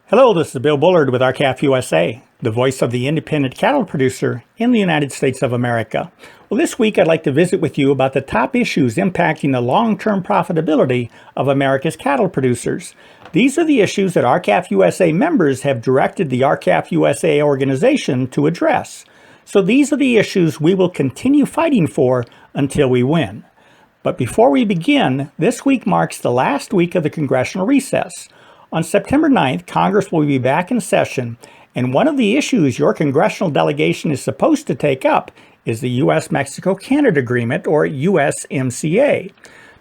Hello, this is Bill Bullard with R-CALF USA, the voice of the independent cattle producer in the United States of America. Well, this week I'd like to visit with you about the top issues impacting the long-term profitability of America's cattle producers. These are the issues that R-CALF USA members have directed the R-CALF USA organization to address. So these are the issues we will continue fighting for until we win. But before we begin, this week marks the last week of the congressional recess. On September 9th, Congress will be back in session, and one of the issues your congressional delegation is supposed to take up is the U.S.-Mexico-Canada Agreement, or USMCA.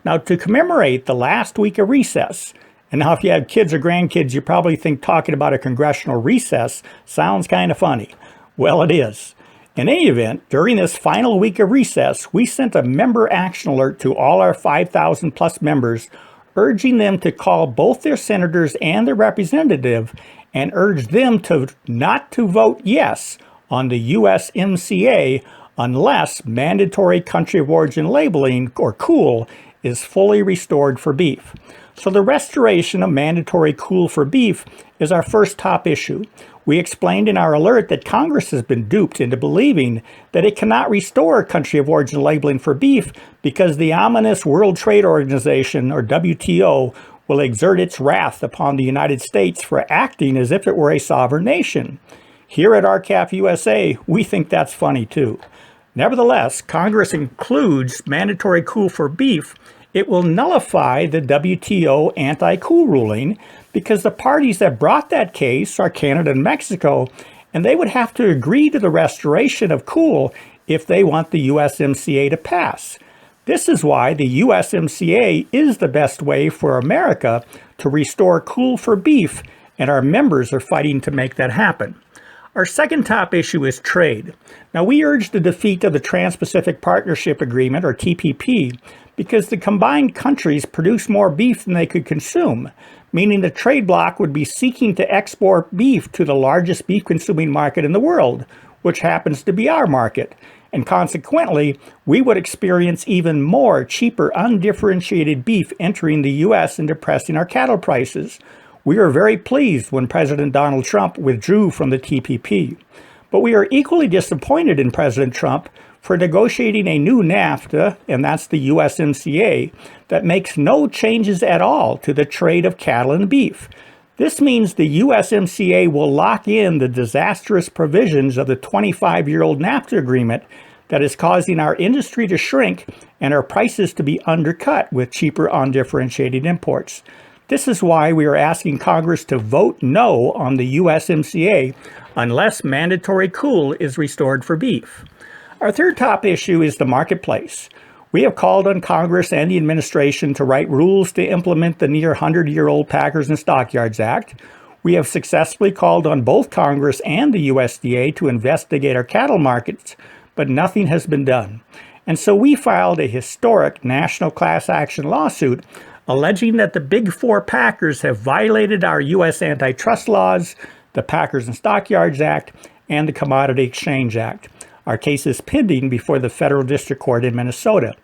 Now, to commemorate the last week of recess, and now if you have kids or grandkids, you probably think talking about a congressional recess sounds kind of funny. Well, it is. In any event, during this final week of recess, we sent a member action alert to all our 5,000 plus members, urging them to call both their senators and their representative and urge them to not to vote yes on the USMCA unless mandatory country of origin labeling, or COOL, is fully restored for beef. So the restoration of mandatory COOL for beef is our first top issue. We explained in our alert that Congress has been duped into believing that it cannot restore country of origin labeling for beef because the ominous World Trade Organization, or WTO, will exert its wrath upon the United States for acting as if it were a sovereign nation. Here at R-CALF USA, we think that's funny too. Nevertheless, Congress includes mandatory COOL for beef. It will nullify the WTO anti-COOL ruling because the parties that brought that case are Canada and Mexico, and they would have to agree to the restoration of COOL if they want the USMCA to pass. This is why the USMCA is the best way for America to restore COOL for beef, and our members are fighting to make that happen. Our second top issue is trade. Now, we urge the defeat of the Trans-Pacific Partnership Agreement, or TPP, because the combined countries produce more beef than they could consume, meaning the trade bloc would be seeking to export beef to the largest beef-consuming market in the world, which happens to be our market. And consequently, we would experience even more cheaper, undifferentiated beef entering the U.S. and depressing our cattle prices. We are very pleased when President Donald Trump withdrew from the TPP. But we are equally disappointed in President Trump for negotiating a new NAFTA, and that's the USMCA, that makes no changes at all to the trade of cattle and beef. This means the USMCA will lock in the disastrous provisions of the 25-year-old NAFTA agreement that is causing our industry to shrink and our prices to be undercut with cheaper undifferentiated imports. This is why we are asking Congress to vote no on the USMCA unless mandatory COOL is restored for beef. Our third top issue is the marketplace. We have called on Congress and the administration to write rules to implement the near 100-year-old Packers and Stockyards Act. We have successfully called on both Congress and the USDA to investigate our cattle markets, but nothing has been done. And so we filed a historic national class action lawsuit alleging that the Big Four packers have violated our U.S. antitrust laws, the Packers and Stockyards Act, and the Commodity Exchange Act. Our case is pending before the Federal District Court in Minnesota.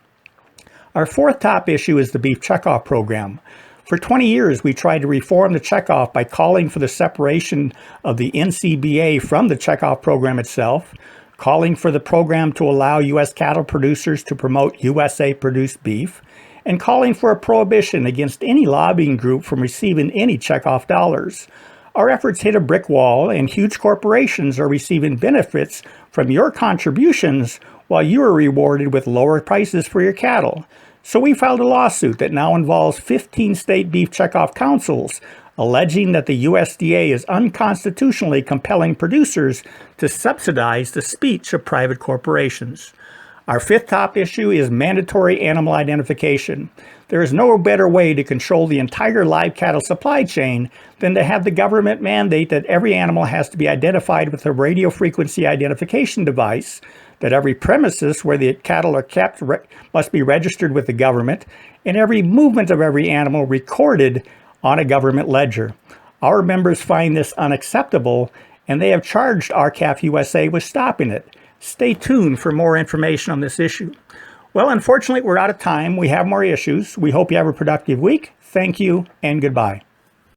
Our fourth top issue is the beef checkoff program. For 20 years, we tried to reform the checkoff by calling for the separation of the NCBA from the checkoff program itself, calling for the program to allow U.S. cattle producers to promote USA-produced beef, and calling for a prohibition against any lobbying group from receiving any checkoff dollars. Our efforts hit a brick wall, and huge corporations are receiving benefits from your contributions while you are rewarded with lower prices for your cattle. So we filed a lawsuit that now involves 15 state beef checkoff councils, alleging that the USDA is unconstitutionally compelling producers to subsidize the speech of private corporations. Our fifth top issue is mandatory animal identification. There is no better way to control the entire live cattle supply chain than to have the government mandate that every animal has to be identified with a radio frequency identification device, that every premises where the cattle are kept must be registered with the government, and every movement of every animal recorded on a government ledger. Our members find this unacceptable, and they have charged R-CALF USA with stopping it. Stay tuned for more information on this issue. Well, unfortunately, we're out of time. We have more issues. We hope you have a productive week. Thank you and goodbye.